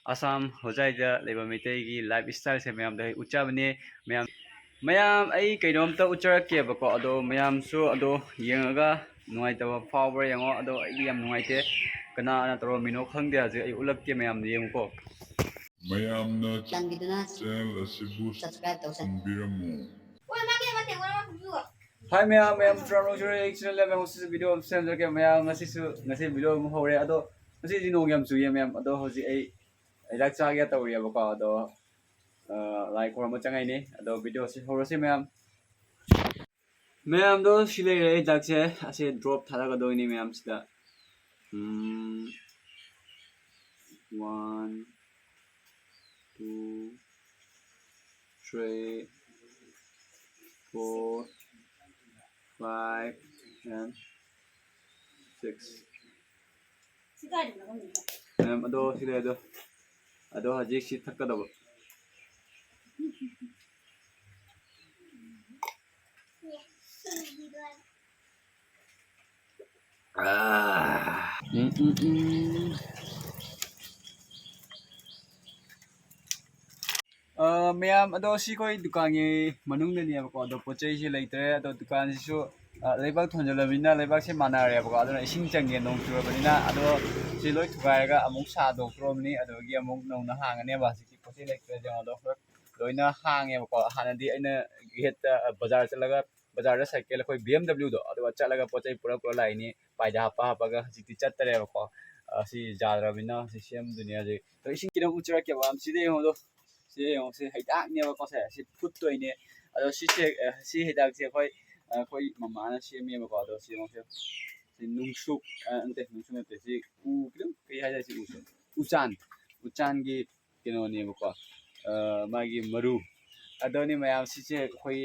ꯑꯁꯥꯝ ꯍꯣꯖꯥꯏꯗ ꯂꯩꯕ ꯃꯩꯇꯩꯒꯤ ꯂꯥꯏꯐ ꯁ꯭ꯇꯥꯏꯜꯁꯦ ꯃꯌꯥꯝꯗ ꯎꯠꯆꯕꯅꯦ ꯃꯌꯥꯝ ꯑꯩ ꯀꯩꯅꯣꯝꯇ ꯎꯠꯆꯔꯛꯀꯦꯕꯀꯣ ꯑꯗꯣ ꯃꯌꯥꯝꯁꯨ ꯑꯗꯣ ꯌꯦꯡꯉꯒ ꯅꯨꯡꯉꯥꯏꯇꯕ ꯐꯥꯎꯕ꯭ꯔꯥ ꯌꯦꯡꯉꯣ ꯑꯗꯣ ꯑꯩꯗꯤ ꯌꯥꯝ ꯅꯨꯡꯉꯥꯏꯇꯦ ꯀꯅꯥꯅ ꯇꯧꯔꯝꯃꯤꯅꯣ ꯈꯪꯗꯦ ꯍꯧꯖꯤꯛ ꯑꯩ ꯎꯠꯂꯛꯀꯦ ꯃꯌꯥꯝꯗ ꯌꯦꯡꯉꯨꯀꯣ ꯃꯌꯥꯝꯅ ꯆꯦꯅꯦꯜ ꯑꯁꯤꯕꯨ ꯁꯕꯁꯀ꯭ꯔꯥꯏꯕ ꯇꯧꯁꯟꯕꯤꯔꯝꯃꯨ ꯍꯥꯏ ꯃꯌꯥꯝ ꯇ꯭ꯔꯥꯕꯦꯜ ꯑꯩ ꯆꯦꯅꯦꯜ ꯉꯁꯤꯁꯨ ꯚꯤꯗꯤꯑꯣ ꯑꯃ ꯁꯦꯝꯖꯔꯛꯀꯦ ꯃꯌꯥꯝ ꯉꯁꯤ ꯚꯤꯗꯤꯑꯣ ꯑꯃ ꯍꯧꯔꯦ ꯑꯗꯣ ꯉꯁꯤꯗꯤ ꯅꯣꯡ ꯌꯥꯝ ꯆꯨꯏꯌꯦ ꯃꯌꯥꯝ ꯑꯗꯣ ꯍꯧꯖꯤꯛ ꯑꯩ ꯍꯤꯗꯥꯛ ꯆꯥꯒꯦ ꯇꯧꯔꯤꯑꯕꯀꯣ ꯑꯗꯣ ꯂꯥꯏ ꯈꯣꯏꯔꯝꯕ ꯆꯪꯉꯥꯏꯅꯤ ꯑꯗꯣ ꯚꯤꯗꯤꯑꯣꯁꯤ ꯍꯧꯔꯁꯤ ꯃꯌꯥꯝꯗꯣ ꯁꯤ ꯂꯩꯔꯦ ꯍꯤꯗꯥꯛꯁꯦ ꯑꯁꯤ ꯗ꯭ꯔꯣꯞ ꯊꯥꯗꯒꯗꯣꯏꯅꯤ ꯃꯌꯥꯝꯁꯤꯗ 1 2 3 4 5 and 6 ma'am ado sila ado hajik si thakadaba ꯃꯌꯥꯝ ꯑꯗꯣ ꯁꯤꯈꯣꯏ ꯗꯨꯀꯥꯟꯒꯤ ꯃꯅꯨꯡꯗꯅꯦꯕꯀꯣ ꯑꯗꯣ ꯄꯣꯠꯆꯩꯁꯤ ꯂꯩꯇ꯭ꯔꯦ ꯑꯗꯣ ꯗꯨꯀꯥꯟꯁꯤꯁꯨ ꯂꯩꯕꯥꯛ ꯊꯣꯟꯖꯜꯂꯕꯅꯤꯅ ꯂꯩꯕꯥꯛꯁꯦ ꯃꯥꯟꯅꯔꯦꯕꯀꯣ ꯑꯗꯨꯅ ꯏꯁꯤꯡ ꯆꯪꯉꯦ ꯅꯣꯡ ꯆꯨꯔꯕꯅꯤꯅ ꯑꯗꯣ ꯁꯤ ꯂꯣꯏ ꯊꯨꯒꯥꯏꯔꯒ ꯑꯃꯨꯛ ꯁꯥꯗꯣꯛꯇ꯭ꯔꯣꯕꯅꯤ ꯑꯗꯨꯗꯒꯤ ꯑꯃꯨꯛ ꯅꯧꯅ ꯍꯥꯡꯉꯅꯦꯕ ꯍꯧꯖꯤꯛꯇꯤ ꯄꯣꯠꯆꯩ ꯂꯩꯇ꯭ꯔꯦ ꯌꯦꯡꯉꯣ ꯂꯣꯏꯅ ꯍꯥꯡꯉꯦꯕꯀꯣ ꯍꯥꯟꯅꯗꯤ ꯑꯩꯅ ꯒꯦꯠꯇ ꯕꯖꯥꯔ ꯆꯠꯂꯒ ꯕꯖꯥꯔꯗ ꯁꯥꯏꯀꯜ ꯑꯩꯈꯣꯏ BMW ꯗꯣ ꯑꯗꯨꯒ ꯆꯠꯂꯒ ꯄꯣꯠꯆꯩ ꯄꯨꯔꯛ ꯂꯥꯛꯏꯅꯤ ꯄꯥꯏꯗ ꯍꯥꯞꯄꯒ ꯍꯧꯖꯤꯛꯇꯤ ꯆꯠꯇꯔꯦꯕꯀꯣ ꯁꯤ ꯌꯥꯗ꯭ꯔꯕꯅꯤꯅ ꯁꯤ ꯁꯦꯝꯗꯣꯏꯅꯦ ꯍꯧꯖꯤꯛ ꯏꯁꯤꯡ ꯈꯤꯇꯪ ꯎꯠꯆꯔꯛꯀꯦꯕ ꯁꯤꯗ ꯌꯦꯡꯉꯣ ꯁꯤ ꯌꯦꯡꯉꯣ ꯁꯤ ꯍꯤꯗꯥꯛꯅꯦꯕꯀꯣ ꯁꯤ ꯐꯨꯠꯇꯣꯏꯅꯦ ꯑꯗꯣ ꯁꯤ ꯍꯤꯗꯥꯛꯁꯦ ꯑꯩꯈꯣꯏ ꯃꯃꯥꯅ ꯁꯦꯝꯃꯦꯕꯀꯣ ꯑꯗꯣ ꯁꯤ ꯌꯦꯡꯉꯣ ꯁꯤ ꯅꯨꯡꯁꯨꯛ ꯅꯨꯡꯁꯨꯛ ꯅꯠꯇꯦ ꯁꯤ ꯈꯤꯇꯪ ꯀꯩ ꯍꯥꯏꯇꯥꯔꯦ ꯁꯤ ꯎꯆꯥꯟꯒꯤ ꯀꯩꯅꯣꯅꯦꯕꯀꯣ ꯃꯥꯒꯤ ꯃꯔꯨ ꯑꯗꯨꯅꯤ ꯃꯌꯥꯝ ꯁꯤꯁꯦ ꯑꯩꯈꯣꯏ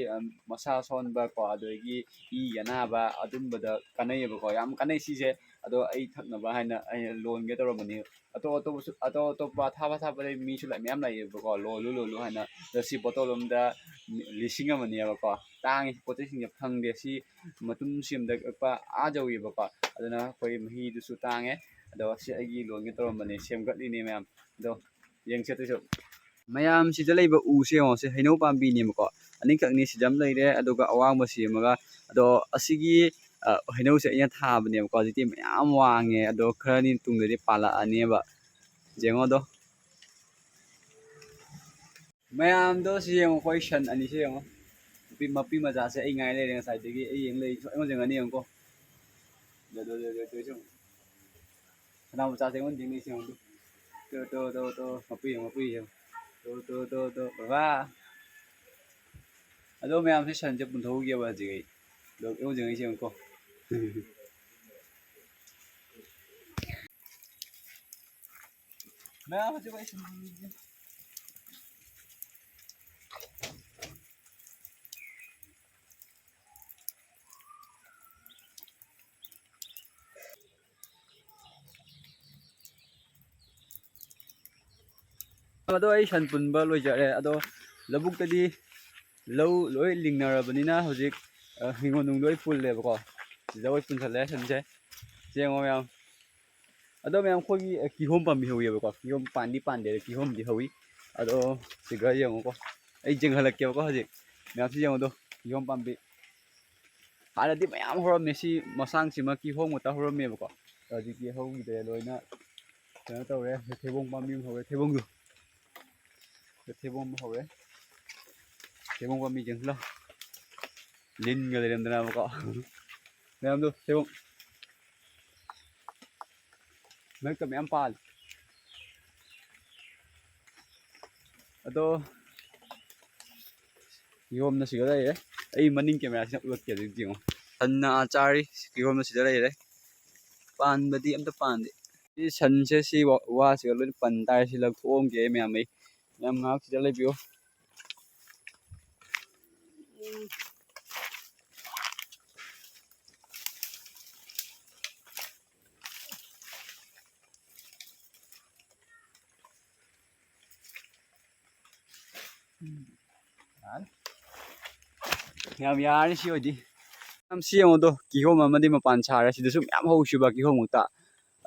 ꯃꯁꯥ ꯁꯣꯟꯕ ꯀꯣ ꯑꯗꯒꯤ ꯏ ꯑꯅꯥꯕ ꯑꯗꯨꯝꯕꯗ ꯀꯥꯟꯅꯩꯌꯦꯕꯀꯣ ꯌꯥꯝ ꯀꯥꯟꯅꯩ ꯁꯤꯁꯦ ꯑꯗꯣ ꯑꯩ ꯊꯛꯅꯕ ꯍꯥꯏꯅ ꯑꯩꯅ ꯂꯣꯟꯒꯦ ꯇꯧꯔꯝꯕꯅꯤ ꯑꯇꯣꯞꯄ ꯑꯊꯥꯕꯗ ꯃꯤꯁꯨ ꯃꯌꯥꯝ ꯂꯩꯌꯦꯕꯀꯣ ꯂꯣꯜꯂꯨ ꯍꯥꯏꯅ ꯑꯗꯣ ꯁꯤ ꯕꯣꯇꯜ ꯑꯃꯗ 1,000,000ꯅꯦꯕꯀꯣ ꯇꯥꯡꯉꯤ ꯄꯣꯠꯆꯩꯁꯤꯡꯁꯦ ꯐꯪꯗꯦ ꯁꯤ ꯃꯇꯨꯝ ꯁꯦꯝꯗ ꯀꯛꯄ ꯌꯧꯋꯦꯕꯀꯣ ꯑꯗꯨꯅ ꯑꯩꯈꯣꯏ ꯃꯍꯤꯗꯨꯁꯨ ꯇꯥꯡꯉꯦ ꯑꯗꯣ ꯁꯤ ꯑꯩꯒꯤ ꯂꯣꯟꯒꯦ ꯇꯧꯔꯝꯕꯅꯤ ꯁꯦꯝꯒꯠꯂꯤꯅꯦ ꯃꯌꯥꯝ ꯑꯗꯣ ꯌꯦꯡꯁꯦꯠꯇꯣꯏꯁꯨ ꯃꯌꯥꯝ ꯁꯤꯗ ꯂꯩꯕ ꯎꯁꯦ ꯌꯦꯡꯉꯣ ꯁꯤ ꯍꯩꯅꯧ ꯄꯥꯝꯕꯤꯅꯦꯕꯀꯣ ꯑꯅꯤꯈꯛꯅꯤ ꯁꯤꯗ ꯑꯃ ꯂꯩꯔꯦ ꯑꯗꯨꯒ ꯑꯋꯥꯡꯕ ꯁꯦꯝꯃꯒ ꯑꯗꯣ ꯑꯁꯤꯒꯤ ꯍꯩꯅꯧꯁꯦ ꯑꯩꯅ ꯊꯥꯕꯅꯦꯕꯀꯣ ꯍꯧꯖꯤꯛꯇꯤ ꯃꯌꯥꯝ ꯋꯥꯡꯉꯦ ꯑꯗꯣ ꯈꯔꯅꯤ ꯇꯨꯡꯗꯗꯤ ꯄꯥꯜꯂꯛꯑꯅꯦꯕ ꯌꯦꯡꯉꯣꯗꯣ ꯃꯌꯥꯝꯗꯣ ꯁꯤ ꯌꯦꯡꯉꯣ ꯑꯩꯈꯣꯏ ꯁꯟ ꯑꯅꯤꯁꯦ ꯌꯦꯡꯉꯣ ꯃꯄꯤ ꯃꯆꯥꯁꯦ ꯑꯩ ꯉꯥꯏ ꯂꯩꯔꯦ ꯉꯁꯥꯏꯗꯒꯤ ꯑꯩ ꯌꯦꯡ ꯂꯩ ꯑꯩꯉꯣꯟꯗ ꯌꯦꯡꯉꯅꯤ ꯌꯦꯡꯉꯣꯀꯣ ꯁꯅꯥ ꯃꯆꯥꯁꯦ ꯑꯩꯉꯣꯟꯗ ꯌꯦꯡꯉꯤꯁꯦ ꯌꯦꯡꯉꯣ ꯇꯣ ꯃꯄꯤ ꯌꯦꯡꯉꯣ ꯇꯣ ꯕꯕꯥ ꯑꯗꯣ ꯃꯌꯥꯝꯁꯦ ꯁꯟꯁꯦ ꯄꯨꯟꯊꯣꯛꯎꯒꯦꯕ ꯍꯧꯖꯤꯛ ꯑꯩ ꯑꯗꯣ ꯑꯩꯉꯣꯟꯗ ꯌꯦꯡꯉꯤꯁꯦ ꯌꯦꯡꯉꯣꯀꯣ mẹ mà chứ vậy ꯑꯗꯣ ꯑꯩ ꯁꯟ ꯄꯨꯟꯕ ꯂꯣꯏꯖꯔꯦ ꯑꯗꯣ ꯂꯧꯕꯨꯛꯇꯗꯤ ꯂꯧ ꯂꯣꯏ ꯂꯤꯡꯅꯔꯕꯅꯤꯅ ꯍꯧꯖꯤꯛ ꯍꯤꯡꯒꯣꯜ ꯅꯨꯡ ꯂꯣꯏ ꯄꯨꯜꯂꯦꯕꯀꯣ ꯁꯤꯗ ꯂꯣꯏ ꯄꯨꯟꯁꯜꯂꯦ ꯁꯟꯁꯦ ꯌꯦꯡꯉꯣ ꯃꯌꯥꯝ ꯑꯗꯣ ꯃꯌꯥꯝ ꯑꯩꯈꯣꯏꯒꯤ ꯀꯤꯍꯣꯝ ꯄꯥꯝꯕꯤ ꯍꯧꯋꯦꯕꯀꯣ ꯀꯤꯍꯣꯝ ꯄꯥꯟꯗꯦ ꯀꯤꯍꯣꯝꯗꯤ ꯍꯧꯋꯤ ꯑꯗꯣ ꯁꯤꯒ ꯌꯦꯡꯉꯣꯀꯣ ꯑꯩ ꯌꯦꯡꯍꯜꯂꯛꯀꯦꯕꯀꯣ ꯍꯧꯖꯤꯛ ꯃꯌꯥꯝꯁꯤ ꯌꯦꯡꯉꯣꯗꯣ ꯀꯤꯍꯣꯝ ꯄꯥꯝꯕꯤ ꯍꯥꯟꯅꯗꯤ ꯃꯌꯥꯝ ꯍꯧꯔꯝꯃꯦ ꯁꯤ ꯃꯁꯥꯡꯁꯤꯃ ꯀꯤꯍꯣꯝ ꯉꯥꯛꯇ ꯍꯧꯔꯝꯃꯦꯕꯀꯣ ꯍꯧꯖꯤꯛꯇꯤ ꯍꯧꯈꯤꯗ꯭ꯔꯦ ꯂꯣꯏꯅ ꯀꯩꯅꯣ ꯇꯧꯔꯦ ꯊꯩꯕꯣꯡ ꯄꯥꯝꯕꯤ ꯑꯃ ꯍꯧꯔꯦ ꯊꯩꯕꯣꯡꯗꯣ ꯊꯩꯕꯣꯡ ꯍꯧꯔꯦ ꯊꯩꯕꯣꯡ ꯄꯥꯝꯕꯤ ꯌꯦꯡꯁꯤꯜꯂꯣ ꯂꯤꯟꯒ ꯂꯩꯔꯝꯗꯅꯕꯀꯣ ꯃꯌꯥꯝꯗꯣ ꯊꯩꯕꯣꯡ ꯃꯔꯛꯇ ꯃꯌꯥꯝ ꯄꯥꯜꯂꯦ ꯑꯗꯣ ꯀꯤꯍꯣꯝꯅ ꯁꯤꯗ ꯂꯩꯔꯦ ꯑꯩ ꯃꯅꯤꯡ ꯀꯦꯃꯦꯔꯥꯁꯤꯅ ꯎꯠꯂꯛꯀꯦ ꯑꯗꯨꯗꯤ ꯌꯦꯡꯉꯣ ꯁꯟꯅ ꯆꯥꯔꯤ ꯀꯤꯍꯣꯝꯅ ꯁꯤꯗ ꯂꯩꯔꯦ ꯄꯥꯟꯕꯗꯤ ꯑꯝꯇ ꯄꯥꯟꯗꯦ ꯁꯤ ꯁꯟꯁꯦ ꯁꯤ ꯋꯥꯁꯤꯒ ꯂꯣꯏꯅ ꯄꯟ ꯇꯥꯔꯦ ꯁꯤ ꯂꯧꯊꯣꯛꯑꯝꯒꯦ ꯃꯌꯥꯝ ꯉꯥꯏꯍꯥꯛ ꯁꯤꯗ ꯂꯩꯕꯤꯌꯣ ꯌꯥꯝ ꯌꯥꯔꯅꯤ ꯁꯤ ꯑꯣꯏꯗꯤ ꯌꯥꯝ ꯁꯤ ꯌꯦꯡꯉꯣꯗꯣ ꯀꯤꯍꯣꯝ ꯑꯃꯗꯤ ꯃꯄꯥꯟ ꯁꯥꯔꯦ ꯁꯤꯗꯁꯨ ꯃꯌꯥꯝ ꯍꯧꯈꯤꯕ ꯀꯤꯍꯣꯝ ꯉꯛꯇ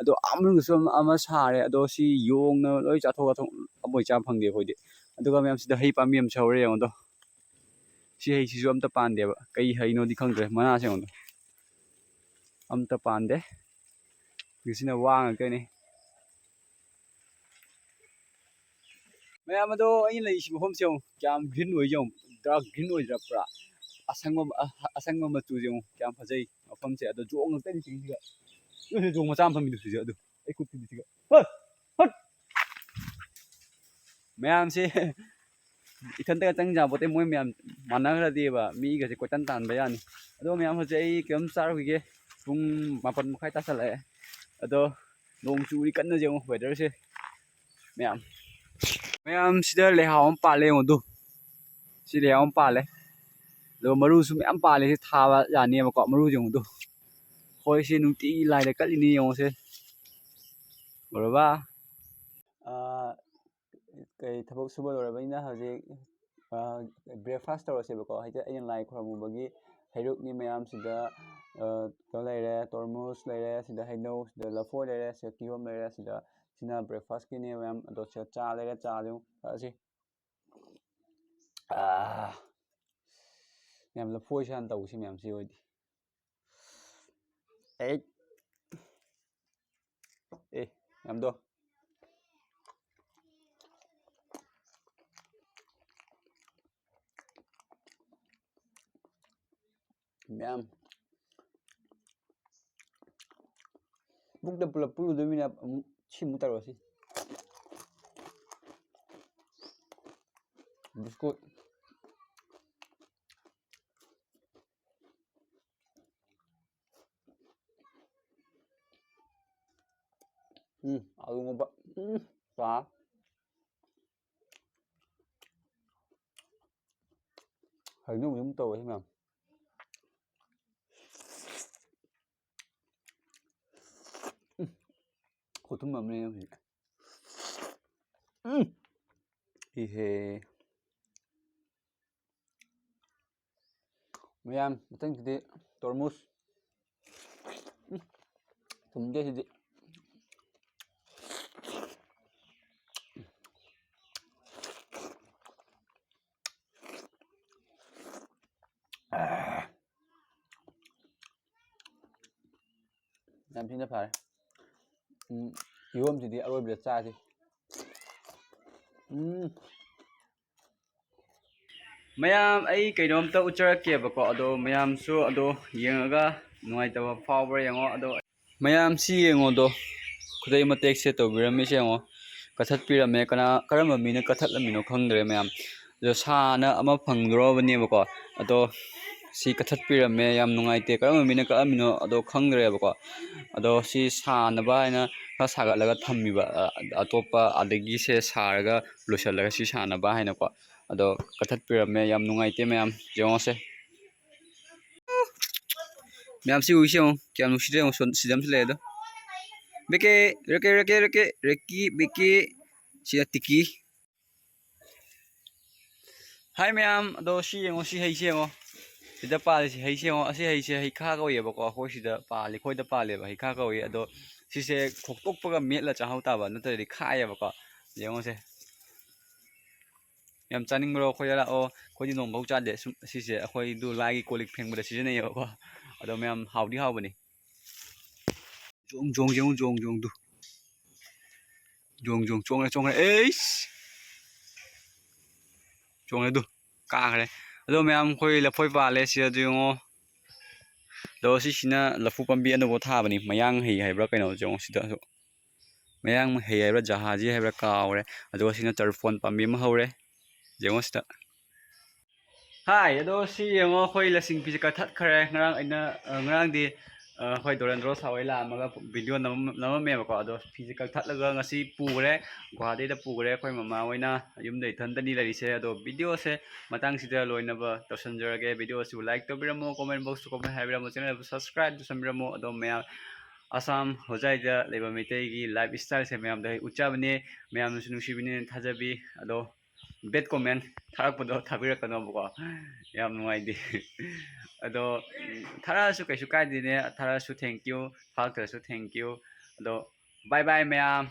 ꯑꯗꯣ ꯑꯃꯅꯁꯨ ꯑꯃ ꯁꯥꯔꯦ ꯑꯗꯣ ꯁꯤ ꯌꯣꯡꯅ ꯂꯣꯏ ꯆꯥꯊꯣꯛ ꯑꯃꯣꯏ ꯆꯥ ꯐꯪꯗꯦ ꯑꯩꯈꯣꯏꯗꯤ ꯑꯗꯨꯒ ꯃꯌꯥꯝ ꯁꯤꯗ ꯍꯩ ꯄꯥꯝꯕꯤ ꯑꯃꯁꯨ ꯍꯧꯔꯦ ꯌꯦꯡꯉꯣꯗꯣ ꯁꯤ ꯍꯩꯁꯤꯁꯨ ꯑꯝꯇ ꯄꯥꯟꯗꯦꯕ ꯀꯩ ꯍꯩꯅꯣꯗꯤ ꯈꯪꯗ꯭ꯔꯦ ꯃꯅꯥꯁꯦ ꯌꯦꯡꯉꯣꯗꯣ ꯑꯝꯇ ꯄꯥꯟꯗꯦ ꯁꯤꯅ ꯋꯥꯡꯉꯛꯇꯣꯏꯅꯤ ꯃꯌꯥꯝ ꯑꯗꯣ ꯑꯩꯅ ꯂꯩꯔꯤꯁꯤ ꯃꯐꯝꯁꯦ ꯌꯦꯡꯉꯨ ꯀꯌꯥꯝ ꯒ꯭ꯔꯤꯟ ꯑꯣꯏ ꯌꯦꯡꯉꯨ ꯗꯥꯔꯛ ꯒ꯭ꯔꯤꯟ ꯑꯣꯏꯗ꯭ꯔꯥ ꯄꯨꯔꯥ ꯑꯁꯪꯕ ꯃꯆꯨꯁꯦ ꯌꯦꯡꯉꯨ ꯀꯌꯥꯝ ꯐꯖꯩ ꯃꯐꯝꯁꯦ ꯑꯗꯣ ꯖꯣꯡ ꯉꯛꯇꯅꯤ ꯆꯤꯡꯁꯤꯒ ꯖꯣꯡ ꯃꯆꯥ ꯑꯃ ꯐꯝꯃꯤꯗꯨꯁꯨ ꯑꯗꯨ ꯑꯩ ꯀꯨꯠꯇꯨꯁꯤꯒ ꯃꯌꯥꯝꯁꯦ ꯏꯊꯟꯇꯒ ꯆꯪꯖꯥꯄꯣꯠꯇꯦ ꯃꯣꯏ ꯃꯌꯥꯝ ꯃꯥꯟꯅꯈ꯭ꯔꯗꯤꯕ ꯃꯤꯒꯁꯦ ꯀꯣꯏꯇꯥꯟ ꯇꯥꯟꯕ ꯌꯥꯅꯤ ꯑꯗꯣ ꯃꯌꯥꯝ ꯍꯧꯖꯤꯛ ꯑꯩ ꯀꯩꯅꯣꯝ ꯆꯥꯔꯨꯈꯤꯒꯦ ꯄꯨꯡ 7 ꯃꯈꯥꯏ ꯇꯥꯁꯜꯂꯛꯑꯦ ꯑꯗꯣ ꯅꯣꯡ ꯆꯨꯔꯤ ꯀꯟꯅ ꯌꯦꯡꯉꯨ ꯋꯦꯗꯔꯁꯦ ꯃꯌꯥꯝ ꯁꯤꯗ ꯂꯩꯍꯥꯎ ꯑꯃ ꯄꯥꯜꯂꯦ ꯌꯦꯡꯉꯨ ꯑꯗꯨ ꯁꯤ ꯂꯩꯍꯥꯎ ꯑꯃ ꯄꯥꯜꯂꯦ ꯑꯗꯣ ꯃꯔꯨꯁꯨ ꯃꯌꯥꯝ ꯄꯥꯜꯂꯦ ꯁꯤ ꯊꯥꯕ ꯌꯥꯅꯤꯕꯀꯣ ꯃꯔꯨ ꯌꯦꯡꯉꯨꯗꯨ ꯍꯣꯏ ꯁꯤ ꯅꯨꯡꯇꯤꯒꯤ ꯂꯥꯏꯗ ꯀꯠꯂꯤꯅꯤ ꯌꯦꯡꯉꯨꯁꯦ ꯎꯔꯕ ꯀꯩ ꯊꯕꯛ ꯁꯨꯕ ꯂꯣꯏꯔꯕꯅꯤꯅ ꯍꯧꯖꯤꯛ ꯕ꯭ꯔꯦꯛꯐꯥꯁ ꯇꯧꯔꯁꯦꯕꯀꯣ ꯍꯥꯏꯗꯤ ꯑꯩꯅ ꯂꯥꯏ ꯈꯣꯏꯔꯝꯃꯨꯕꯒꯤ ꯍꯩꯔꯨꯛꯅꯤ ꯃꯌꯥꯝ ꯁꯤꯗ ꯀꯩꯅꯣ ꯂꯩꯔꯦ ꯇꯣꯔꯃꯨꯁ ꯂꯩꯔꯦ ꯁꯤꯗ ꯍꯩꯅꯧ ꯁꯤꯗ ꯂꯐꯣꯏ ꯂꯩꯔꯦ ꯁꯤꯗ ꯀꯤꯍꯣꯝ ꯂꯩꯔꯦ ꯁꯤꯅ ꯕ꯭ꯔꯦꯛꯐꯥꯁꯀꯤꯅꯦ ꯃꯌꯥꯝ ꯑꯗꯣ ꯁꯤꯗ ꯆꯥ ꯂꯩꯔꯦ ꯆꯥꯁꯤ ꯊꯛꯑꯁꯤ ꯃꯌꯥꯝ ꯂꯐꯣꯏꯁꯦ ꯍꯥꯟꯅ ꯇꯧꯁꯤ ꯃꯌꯥꯝꯁꯤ ꯑꯣꯏꯗꯤ ꯃꯌꯥꯝꯗꯣ ꯃꯌꯥꯝ ꯄꯨꯛꯇ ꯄꯨꯂꯞ ꯄꯨꯜꯂꯨꯗꯣꯏꯃꯤꯅ ꯑꯃꯨꯛ ꯁꯤꯃꯨꯛ ꯇꯧꯔꯁꯤ ꯕꯤꯁꯀꯨꯠ ꯑꯂꯨ ꯉꯧꯕ ꯆꯥ ꯍꯩꯅꯧ ꯑꯗꯨꯝ ꯇꯧꯋꯦ ꯃꯌꯥꯝ ꯈꯨꯊꯨꯝ ꯑꯃꯅꯦ ꯍꯧꯖꯤꯛ ꯏꯍꯦ ꯃꯌꯥꯝ ꯃꯊꯪꯁꯤꯗꯤ ꯇꯣꯔꯃꯨꯁ ꯊꯨꯝꯗꯦ ꯁꯤꯗꯤ ꯌꯥꯝ ꯊꯤꯅ ꯐꯔꯦ ꯀꯤꯍꯣꯝꯁꯤꯗꯤ ꯑꯔꯣꯏꯕꯗ ꯆꯥꯁꯤ ꯃꯌꯥꯝ ꯑꯩ ꯀꯩꯅꯣꯝꯇ ꯎꯠꯆꯔꯛꯀꯦꯕꯀꯣ ꯑꯗꯣ ꯃꯌꯥꯝꯁꯨ ꯑꯗꯣ ꯌꯦꯡꯉꯒ ꯅꯨꯡꯉꯥꯏꯇꯕ ꯐꯥꯎꯕ꯭ꯔꯥ ꯌꯦꯡꯉꯣ ꯑꯗꯣ ꯃꯌꯥꯝ ꯁꯤ ꯌꯦꯡꯉꯣꯗꯣ ꯈꯨꯗꯩ ꯃꯇꯦꯛꯁꯦ ꯇꯧꯕꯤꯔꯝꯃꯤꯁꯦ ꯌꯦꯡꯉꯣ ꯀꯠꯊꯠꯄꯤꯔꯝꯃꯦ ꯀꯔꯝꯕ ꯃꯤꯅ ꯀꯠꯊꯠꯂꯝꯃꯤꯅꯣ ꯈꯪꯗ꯭ꯔꯦ ꯃꯌꯥꯝ ꯑꯗꯣ ꯁꯥꯅ ꯑꯃ ꯐꯪꯗꯣꯔꯕꯅꯦꯕꯀꯣ ꯑꯗꯣ ꯁꯤ ꯀꯠꯊꯠꯄꯤꯔꯝꯃꯦ ꯌꯥꯝ ꯅꯨꯡꯉꯥꯏꯇꯦ ꯀꯔꯝꯕ ꯃꯤꯅ ꯀꯛꯑꯝꯃꯤꯅꯣ ꯑꯗꯣ ꯈꯪꯗ꯭ꯔꯦꯕꯀꯣ ꯑꯗꯣ ꯁꯤ ꯁꯥꯅꯕ ꯍꯥꯏꯅ ꯈꯔ ꯁꯥꯒꯠꯂꯒ ꯊꯝꯃꯤꯕ ꯑꯇꯣꯞꯄ ꯑꯗꯒꯤꯁꯦ ꯁꯥꯔꯒ ꯂꯣꯏꯁꯤꯜꯂꯒ ꯁꯤ ꯁꯥꯅꯕ ꯍꯥꯏꯅꯀꯣ ꯑꯗꯣ ꯀꯠꯊꯠꯄꯤꯔꯝꯃꯦ ꯌꯥꯝ ꯅꯨꯡꯉꯥꯏꯇꯦ ꯃꯌꯥꯝ ꯌꯦꯡꯉꯣꯁꯦ ꯃꯌꯥꯝ ꯁꯤ ꯎꯏꯁꯦ ꯌꯦꯡꯉꯣ ꯀꯌꯥꯝ ꯅꯨꯡꯁꯤꯗꯦ ꯌꯦꯡꯉꯣ ꯁꯤꯗ ꯑꯃꯁꯨ ꯂꯩ ꯑꯗꯣ ꯕꯦꯀꯦ ꯔꯦꯛꯀꯤ ꯕꯦꯀꯦ ꯁꯤꯗ ꯇꯤꯀꯤ ꯍꯥꯏ ꯃꯌꯥꯝ ꯑꯗꯣ ꯁꯤ ꯌꯦꯡꯉꯣ ꯁꯤ ꯍꯩꯁꯦ ꯌꯦꯡꯉꯣ ꯁꯤꯗ ꯄꯥꯜꯂꯤꯁꯤ ꯍꯩꯁꯦ ꯌꯦꯡꯉꯣ ꯑꯁꯤ ꯍꯩꯁꯦ ꯍꯩꯈꯥ ꯀꯧꯏꯑꯕꯀꯣ ꯑꯩꯈꯣꯏ ꯁꯤꯗ ꯄꯥꯜꯂꯤ ꯑꯩꯈꯣꯏꯗ ꯄꯥꯜꯂꯦꯕ ꯍꯩꯈꯥ ꯀꯧꯏ ꯑꯗꯣ ꯁꯤꯁꯦ ꯈꯣꯛꯇꯣꯛꯄꯒ ꯃꯦꯠꯂ ꯆꯥꯍꯧ ꯇꯥꯕ ꯅꯠꯇ꯭ꯔꯗꯤ ꯈꯥꯏꯌꯦꯕꯀꯣ ꯌꯦꯡꯉꯣꯁꯦ ꯌꯥꯝ ꯆꯥꯅꯤꯡꯕ꯭ꯔꯣ ꯑꯩꯈꯣꯏꯗ ꯂꯥꯛꯑꯣ ꯑꯩꯈꯣꯏꯗꯤ ꯅꯣꯡꯐꯥꯎ ꯆꯥꯗꯦ ꯁꯨꯝ ꯁꯤꯁꯦ ꯑꯩꯈꯣꯏꯗꯨ ꯂꯥꯏꯒꯤ ꯀꯣꯜ ꯂꯤꯛ ꯐꯦꯡꯕꯗ ꯁꯤꯖꯤꯟꯅꯩꯌꯦꯕꯀꯣ ꯑꯗꯣ ꯃꯌꯥꯝ ꯍꯥꯎꯗꯤ ꯍꯥꯎꯕꯅꯤ ꯖꯣꯡ ꯌꯦꯡꯉꯨ ꯖꯣꯡꯗꯨ ꯖꯣꯡ ꯆꯣꯡꯈ꯭ꯔꯦ ꯑꯩꯁ ꯆꯣꯡꯉꯦ ꯑꯗꯨ ꯀꯥꯈ꯭ꯔꯦ ꯑꯗꯣ ꯃꯌꯥꯝ ꯑꯩꯈꯣꯏ ꯂꯐꯣꯏ ꯄꯥꯜꯂꯦ ꯁꯤꯗ ꯌꯦꯡꯉꯣ ꯑꯗꯣ ꯁꯤꯁꯤꯅ ꯂꯐꯨ ꯄꯥꯝꯕꯤ ꯑꯅꯧꯕ ꯊꯥꯕꯅꯤ ꯃꯌꯥꯡ ꯍꯩ ꯍꯥꯏꯕ꯭ꯔꯥ ꯀꯩꯅꯣ ꯌꯦꯡꯉꯣ ꯁꯤꯗꯁꯨ ꯃꯌꯥꯡ ꯍꯩ ꯍꯥꯏꯕ꯭ꯔꯥ ꯖꯍꯥꯖꯤ ꯍꯥꯏꯕ꯭ꯔꯥ ꯀꯥꯎꯔꯦ ꯑꯗꯨꯒ ꯁꯤꯅ ꯆꯔꯐꯣꯟ ꯄꯥꯝꯕꯤ ꯑꯃ ꯍꯧꯔꯦ ꯌꯦꯡꯉꯣ ꯁꯤꯗ ꯍꯥꯏ ꯑꯗꯣ ꯁꯤ ꯌꯦꯡꯉꯣ ꯑꯩꯈꯣꯏ ꯂꯁꯤꯡ ꯐꯤꯁꯦ ꯀꯛꯊꯠꯈ꯭ꯔꯦ ꯉꯔꯥꯡꯗꯤ ꯍꯣꯏ ꯗꯣꯔꯦꯟꯗ꯭ꯔꯣ ꯁꯥꯋꯩ ꯂꯥꯛꯑꯝꯃꯒ ꯚꯤꯗꯤꯑꯣ ꯅꯝꯃꯝꯃꯦꯕꯀꯣ ꯑꯗꯣ ꯐꯤꯁꯦ ꯀꯛꯊꯠꯂꯒ ꯉꯁꯤ ꯄꯨꯈ꯭ꯔꯦ ꯒꯨꯍꯥꯇꯤꯗ ꯄꯨꯈ꯭ꯔꯦ ꯑꯩꯈꯣꯏ ꯃꯃꯥ ꯍꯣꯏꯅ ꯌꯨꯝꯗ ꯏꯊꯟꯇꯅꯤ ꯂꯩꯔꯤꯁꯦ ꯑꯗꯣ ꯚꯤꯗꯤꯑꯣꯁꯦ ꯃꯇꯥꯡꯁꯤꯗ ꯂꯣꯏꯅꯕ ꯇꯧꯁꯟꯖꯔꯒꯦ ꯚꯤꯗꯤꯑꯣꯁꯤꯕꯨ ꯂꯥꯏꯛ ꯇꯧꯕꯤꯔꯝꯃꯣ ꯀꯣꯃꯦꯟ ꯕꯣꯛꯁꯇ ꯀꯣꯃꯦꯟ ꯍꯥꯏꯕꯤꯔꯝꯃꯣ ꯆꯦꯅꯦꯜꯕꯨ ꯁꯕꯁꯀ꯭ꯔꯥꯏꯕ ꯇꯧꯁꯟꯕꯤꯔꯝꯃꯣ ꯑꯗꯣ ꯃꯌꯥꯝ ꯑꯁꯥꯝ ꯍꯣꯖꯥꯏꯗ ꯂꯩꯕ ꯃꯩꯇꯩꯒꯤ ꯂꯥꯏꯐ ꯏꯁꯇꯥꯏꯜꯁꯦ ꯃꯌꯥꯝꯗ ꯎꯠꯆꯕꯅꯦ ꯃꯌꯥꯝꯅꯁꯨ ꯅꯨꯡꯁꯤꯕꯤꯅꯦꯅ ꯊꯥꯖꯕꯤ ꯑꯗꯣ ꯕꯦꯠ ꯀꯣꯃꯦꯟ ꯊꯥꯔꯛꯄꯗꯣ ꯊꯥꯕꯤꯔꯛꯀꯅꯣꯕꯀꯣ ꯌꯥꯝ ꯅꯨꯡꯉꯥꯏꯇꯦ ꯑꯗꯣ ꯊꯥꯔꯛꯑꯁꯨ ꯀꯩꯁꯨ ꯀꯥꯏꯗꯦꯅꯦ ꯊꯥꯔꯛꯑꯁꯨ ꯊꯦꯡꯀ꯭ꯌꯨ ꯊꯥꯔꯛꯇ꯭ꯔꯁꯨ ꯊꯦꯡꯀ꯭ꯌꯨ ꯑꯗꯣ ꯕꯥꯏ ꯕꯥꯏ ꯃꯌꯥꯝ